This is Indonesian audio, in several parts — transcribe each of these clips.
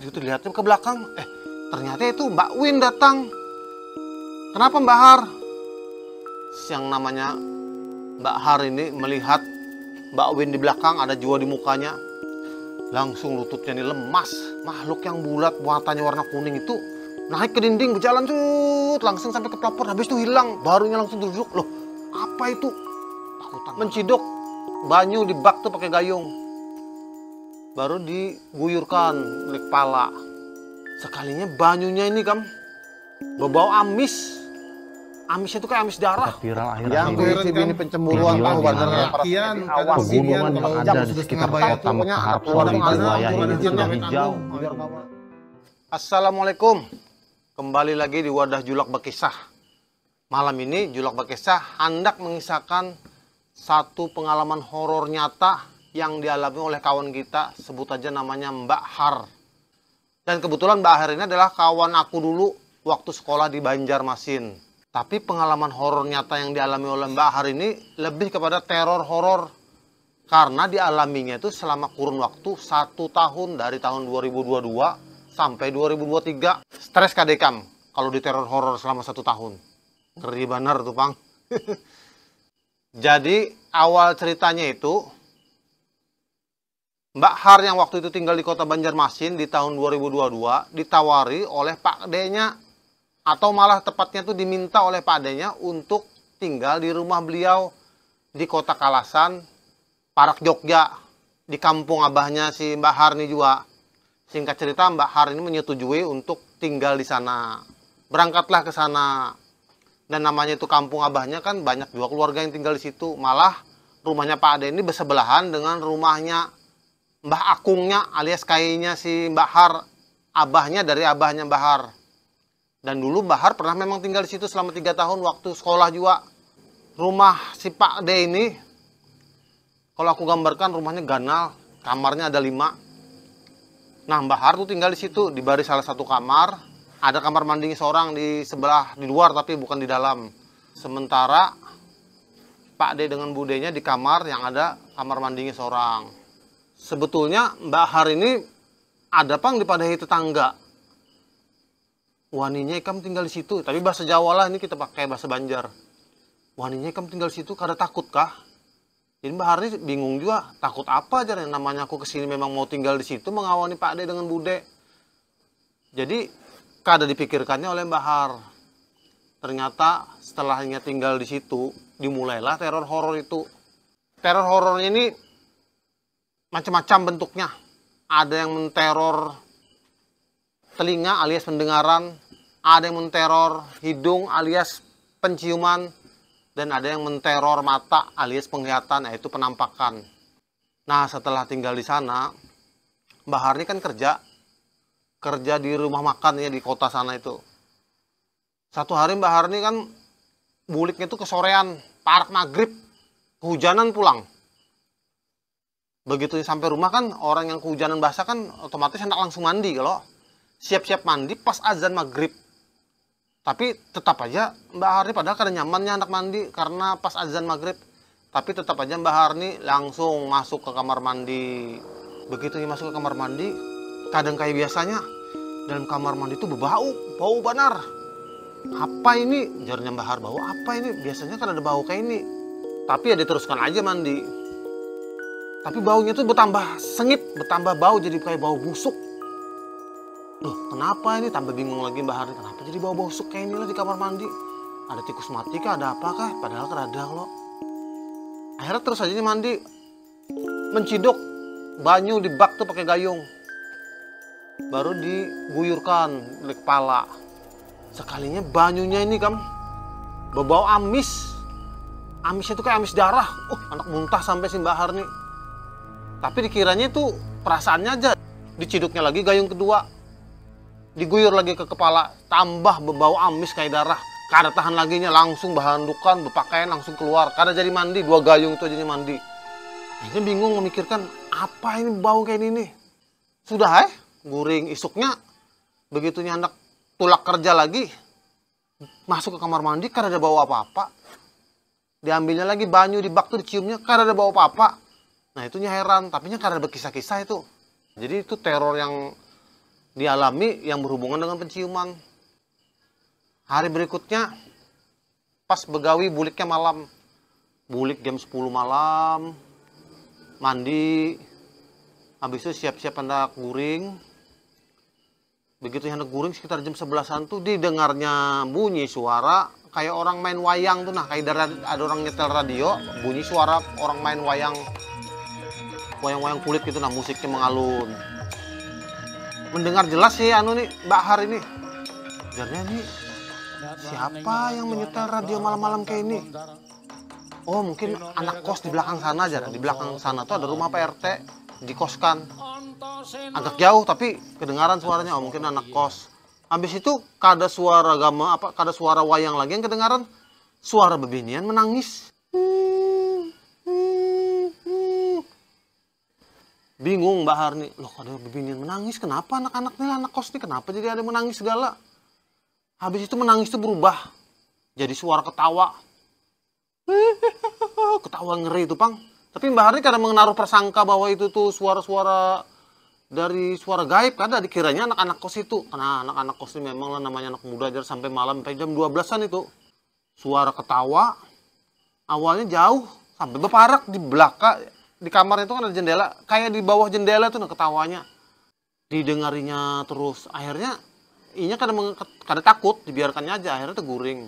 Begitu dilihatnya ke belakang, ternyata itu Mbak Win datang. Kenapa Mbak Har? Yang namanya Mbak Har ini melihat Mbak Win di belakang, ada jiwa di mukanya. Langsung lututnya ini lemas. Makhluk yang bulat, matanya warna kuning itu naik ke dinding, berjalan langsung sampai ke plafon. Habis itu hilang, barunya langsung duduk. Loh, apa itu? Takutan. Menciduk banyu di bak tuh pakai gayung. Baru diguyurkan oleh kepala. Sekalinya banyunya ini kan berbau amis. Amisnya itu kayak amis darah. Viral Yang akhir-akhir ini pencemburuan tahu bandar pegunungan yang ada di sekitar kota Mekah Arab Saudi, wilayah ini sudah hijau. Assalamualaikum. Kembali lagi di Wadah Julak Berkisah. Malam ini Julak Berkisah hendak mengisahkan satu pengalaman horor nyata yang dialami oleh kawan kita, sebut aja namanya Mbak Har. Dan kebetulan Mbak Har ini adalah kawan aku dulu waktu sekolah di Banjarmasin. Tapi pengalaman horor nyata yang dialami oleh Mbak Har ini lebih kepada teror horor. Karena dialaminya itu selama kurun waktu 1 tahun, dari tahun 2022 sampai 2023. Stres kadekam kalau di teror horor selama 1 tahun. Ngeri bener tuh, Pang. Jadi awal ceritanya itu, Mbak Har yang waktu itu tinggal di kota Banjarmasin di tahun 2022 ditawari oleh Pak D-nya, atau malah tepatnya tuh diminta oleh Pak D-nya untuk tinggal di rumah beliau di kota Kalasan, Parak Jogja, di kampung abahnya si Mbak Har ini juga. Singkat cerita, Mbak Har ini menyetujui untuk tinggal di sana. Berangkatlah ke sana. Dan namanya itu kampung abahnya kan banyak juga keluarga yang tinggal di situ. Malah rumahnya Pak D ini bersebelahan dengan rumahnya Mbah Akungnya alias kainya si Mbak Har, abahnya dari abahnya Mbah Har. Dan dulu Mbah Har pernah memang tinggal di situ selama 3 tahun waktu sekolah juga. Rumah si Pak D ini, kalau aku gambarkan rumahnya ganal, kamarnya ada 5. Nah, Mbah Har tuh tinggal di situ, di baris salah satu kamar. Ada kamar mandinya seorang di sebelah, di luar tapi bukan di dalam. Sementara Pak D dengan budenya di kamar yang ada kamar mandinya seorang. Sebetulnya Mbak Har ini ada pang di padahi tetangga. Waninya ikam tinggal di situ, tapi bahasa Jawa lah, ini kita pakai bahasa Banjar. Waninya ikam tinggal di situ karena takut kah? Jadi Mbak Har ini bingung juga, takut apa aja, yang namanya aku kesini memang mau tinggal di situ mengawani Pak D dengan bude. Jadi kada dipikirkannya oleh Mbak Har. Ternyata setelahnya tinggal di situ, dimulailah teror horor itu. Teror horornya ini macam-macam bentuknya. Ada yang menteror telinga alias pendengaran, ada yang menteror hidung alias penciuman, dan ada yang menteror mata alias penglihatan, yaitu penampakan. Nah, setelah tinggal di sana, Mbak Har ini kan kerja di rumah makan ya di kota sana itu. Satu hari Mbak Har ini kan buliknya itu kesorean, parak maghrib, kehujanan pulang. Begitu sampai rumah kan, orang yang kehujanan basah kan otomatis hendak langsung mandi. Kalau siap-siap mandi pas azan maghrib. Tapi tetap aja Mbak Har ini padahal kada nyamannya anak mandi karena pas azan maghrib. Tapi tetap aja Mbak Har ini langsung masuk ke kamar mandi. Begitu dia masuk ke kamar mandi, kadang kayak biasanya dalam kamar mandi itu bau benar. Apa ini? Jarnya Mbak Har, bau apa ini? Biasanya kan ada bau kayak ini. Tapi ya diteruskan aja mandi. Tapi baunya tuh bertambah sengit, bertambah bau, jadi kayak bau busuk. Loh, kenapa ini? Tambah bingung lagi Mbak Har, kenapa jadi bau busuk kayak ini lah di kamar mandi? Ada tikus mati kah? Ada apa kah? Padahal kan ada loh. Akhirnya terus aja nih mandi, menciduk banyu di bak tuh pakai gayung. Baru diguyurkan oleh kepala. Sekalinya banyunya ini kan berbau amis. Amisnya tuh kayak amis darah. Anak muntah sampai si Mbak Har nih. Tapi dikiranya itu perasaannya aja. Diciduknya lagi gayung kedua, diguyur lagi ke kepala, tambah berbau amis kayak darah. Kada tahan laginya, langsung bahandukan, berpakaian langsung keluar. Kada jadi mandi, 2 gayung itu aja mandi. Akhirnya bingung memikirkan, apa ini bau kayak ini? Sudah guring isuknya, begitunya anak tulak kerja lagi, masuk ke kamar mandi, kada ada bau apa-apa. Diambilnya lagi banyu di bak tuh, diciumnya, kada ada bau apa-apa. Nah itunya heran, tapi kada ada berkisah-kisah itu. Jadi itu teror yang dialami yang berhubungan dengan penciuman. Hari berikutnya pas begawi buliknya malam, bulik jam 10 malam, mandi, habis itu siap-siap hendak guring. Begitu hendak guring sekitar jam 11-an tuh didengarnya bunyi suara kayak orang main wayang tuh, nah kayak ada orang nyetel radio, bunyi suara orang main wayang kulit gitu, nah musiknya mengalun. Mendengar jelas sih nih Mbak Har ini. Jarnya nih siapa yang menyetel radio malam-malam kayak ini? Oh mungkin anak kos di belakang sana aja. Di belakang sana tuh ada rumah Pak RT, dikoskan. Agak jauh tapi kedengaran suaranya, oh mungkin anak kos. Habis itu kada suara kada suara wayang lagi yang kedengaran, suara bebinian menangis. Bingung Mbak Har nih, loh ada bebinian menangis, kenapa anak-anak nih, anak kos nih, kenapa jadi ada menangis segala? Habis itu menangis itu berubah jadi suara ketawa. Ketawa ngeri itu Pang. Tapi Mbak Har nih kadang menaruh prasangka bahwa itu tuh suara-suara dari suara gaib, kada dikiranya anak-anak kos itu. Karena anak-anak kos ini memang lah namanya anak muda aja, sampai malam sampai jam 12-an itu. Suara ketawa awalnya jauh sampai beparak di belakang. Di kamar itu kan ada jendela, kayak di bawah jendela tuh ketawanya. Didengarinya terus. Akhirnya Inya kada takut, dibiarkannya aja, akhirnya teguring.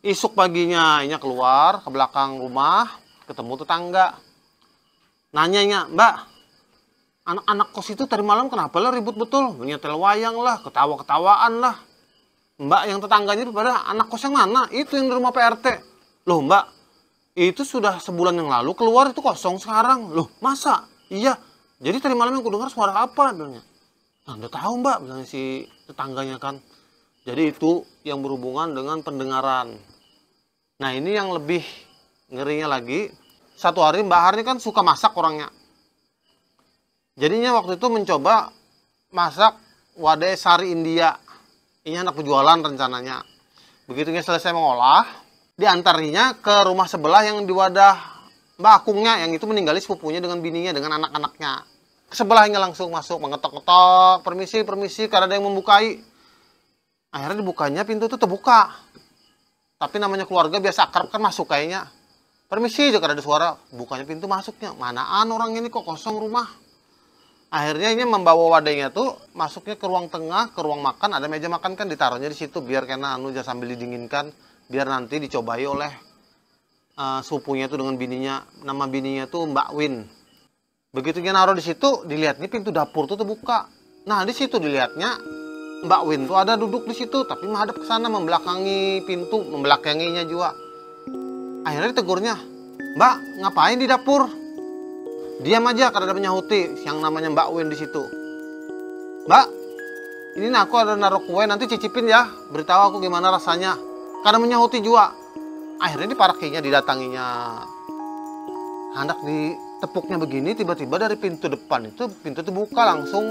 Isuk paginya Inya keluar ke belakang rumah, ketemu tetangga. Nanyanya, Mbak, anak-anak kos itu tadi malam kenapa lah ribut betul? Menyetel wayang lah, ketawa-ketawaan lah. Mbak yang tetangganya itu pada anak kos yang mana? Itu yang di rumah Pak RT. Loh Mbak, itu sudah sebulan yang lalu keluar, itu kosong sekarang. Loh masa? Iya. Jadi tadi malam yang kudengar suara apa? Bilangnya. Nah, udah tahu Mbak, bilangnya si tetangganya kan. Jadi itu yang berhubungan dengan pendengaran. Nah ini yang lebih ngerinya lagi. Satu hari Mbak Har ini kan suka masak orangnya. Jadinya waktu itu mencoba masak wadai sari India. Ini anak penjualan rencananya. Begitu selesai mengolah, diantarinya ke rumah sebelah yang di wadah Mbak Akungnya, yang itu meninggali sepupunya dengan bininya, dengan anak-anaknya. Sebelahnya langsung masuk, mengetok-ketok, permisi, karena ada yang membukai. Akhirnya dibukanya, pintu itu terbuka. Tapi namanya keluarga biasa akrab kan masuk kayaknya. Permisi aja karena ada suara, bukanya pintu masuknya. Manaan orang ini kok kosong rumah. Akhirnya ini membawa wadahnya tuh masuknya ke ruang tengah, ke ruang makan, ada meja makan kan ditaruhnya di situ biar kena jangan sambil didinginkan. Biar nanti dicobai oleh sepupunya itu dengan bininya. Nama bininya tuh Mbak Win. Begitu dia naruh di situ, dilihatnya pintu dapur tuh terbuka. Nah di situ dilihatnya Mbak Win tuh ada duduk di situ, tapi menghadap ke sana, membelakangi pintu, membelakanginya juga. Akhirnya ditegurnya, Mbak ngapain di dapur? Diam aja karena ada menyahuti yang namanya Mbak Win di situ. Mbak, ini aku ada naruh kue, nanti cicipin ya, beritahu aku gimana rasanya. Karena menyahuti juga. Akhirnya diparakinya, didatanginya. Hendak ditepuknya begini, tiba-tiba dari pintu depan itu, pintu terbuka langsung.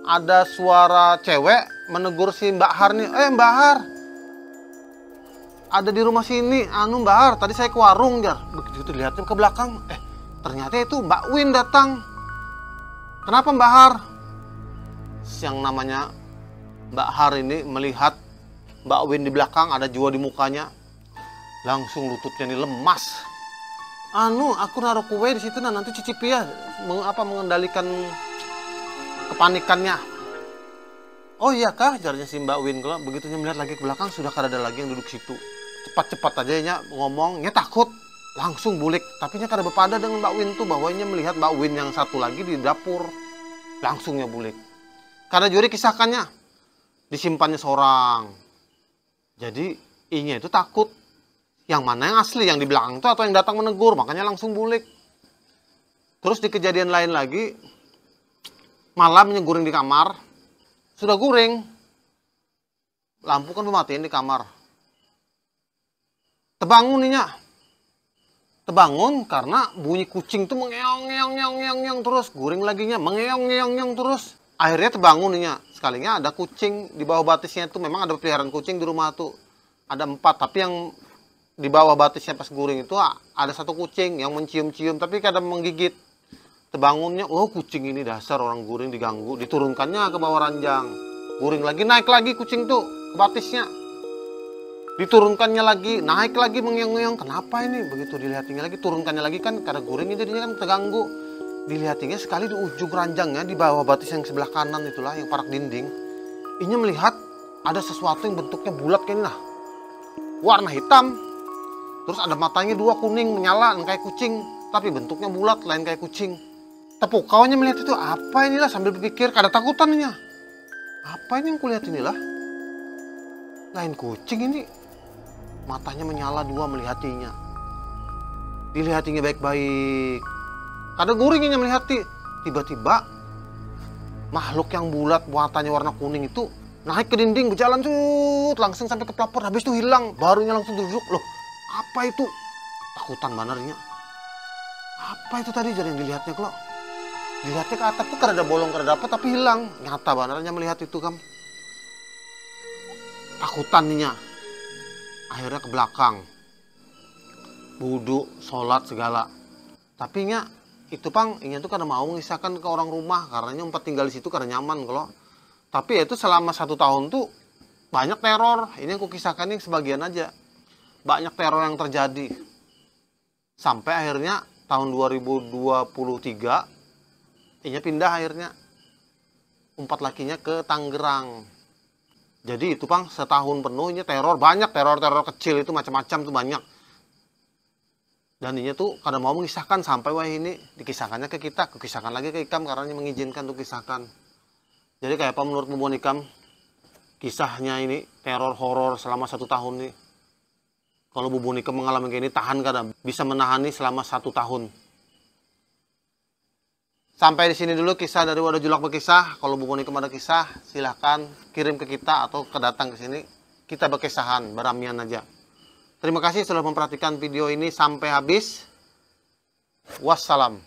Ada suara cewek menegur si Mbak Har nih. Mbak Har, ada di rumah sini. Mbak Har, tadi saya ke warung, Jar. Begitu lihatnya ke belakang, ternyata itu Mbak Win datang. Kenapa Mbak Har? Yang namanya Mbak Har ini melihat Mbak Win di belakang, ada jua di mukanya. Langsung lututnya ini lemas. Aku naruh kue di situ, nah nanti cicipi ya. Mengendalikan kepanikannya. Oh iya kah? Jarnya si Mbak Win. Kalau begitu melihat lagi ke belakang, sudah kada ada lagi yang duduk situ. Cepat-cepat aja nya ngomongnya takut. Langsung bulik. Tapi nya kada berpada dengan Mbak Win tuh, bahwa nya melihat Mbak Win yang satu lagi di dapur. Langsungnya bulik. Karena juri kisahkannya disimpannya seorang. Jadi inya itu takut. Yang mana yang asli, yang di belakang itu atau yang datang menegur, makanya langsung bulik. Terus di kejadian lain lagi, malamnya guring di kamar, sudah guring, lampu kan dimatiin di kamar. Terbangun ninya, terbangun karena bunyi kucing tuh mengeong-ngeong terus, guring laginya mengeong-ngeong terus. Akhirnya terbangun ninya, sekalinya ada kucing di bawah batisnya itu, memang ada peliharaan kucing di rumah tuh, ada 4, tapi yang di bawah batisnya pas guring itu ada 1 kucing yang mencium-cium tapi kadang menggigit. Terbangunnya, oh kucing ini dasar orang guring diganggu, diturunkannya ke bawah ranjang. Guring lagi, naik lagi kucing tuh ke batisnya. Diturunkannya lagi, naik lagi mengyang-nyang. Kenapa ini? Begitu dilihatinya lagi, turunkannya lagi kan karena guring jadinya kan terganggu. Dilihatinya sekali di ujung ranjangnya di bawah batis yang sebelah kanan itulah yang parak dinding. Inya melihat ada sesuatu yang bentuknya bulat kayak ini lah. Warna hitam. Terus ada matanya dua kuning menyala kayak kucing, tapi bentuknya bulat lain kayak kucing. Tepuk kawannya melihat itu, apa inilah sambil berpikir, kada takutannya. Apa ini yang kulihat inilah? Lain kucing ini. Matanya menyala dua melihatinya. Dilihatinya baik-baik. Kada guringnya melihati. Tiba-tiba makhluk yang bulat matanya warna kuning itu naik ke dinding berjalan langsung sampai ke pelapor. Habis itu hilang. Barunya langsung duduk. Loh, apa itu? Takutan banernya. Apa itu tadi jadi yang dilihatnya kalau? Dilihatnya ke atap tuh kada ada bolong kada dapat tapi hilang. Nyata banernya melihat itu kam. Takutannya. Akhirnya ke belakang. Wudu, sholat segala. Tapi nya itu pang, inya tuh kada mau mengisahkan ke orang rumah karena empat tinggal di situ kada nyaman kalau. Tapi itu selama 1 tahun tuh banyak teror. Ini yang kukisahkan ini sebagian aja. Banyak teror yang terjadi. Sampai akhirnya tahun 2023 inya pindah akhirnya. Umpat lakinya ke Tangerang. Jadi itu pang setahun penuh inya teror. Banyak teror-teror kecil itu macam-macam tuh banyak. Dan inya tuh kada mau mengisahkan sampai wah ini dikisahkannya ke kita. Kukisahkan lagi ke Ikam karena mengizinkan untuk kisahkan. Jadi kayak apa menurut Bubun Ikam? Kisahnya ini teror horor selama 1 tahun nih. Kalau Bubun Ikam mengalami kayak ini tahan kada? Bisa menahani selama 1 tahun. Sampai di sini dulu kisah dari Wadah Julak Berkisah. Kalau Bubun Ikam ada kisah, silahkan kirim ke kita atau datang ke sini. Kita berkisahan, beramian aja. Terima kasih sudah memperhatikan video ini sampai habis. Wassalam.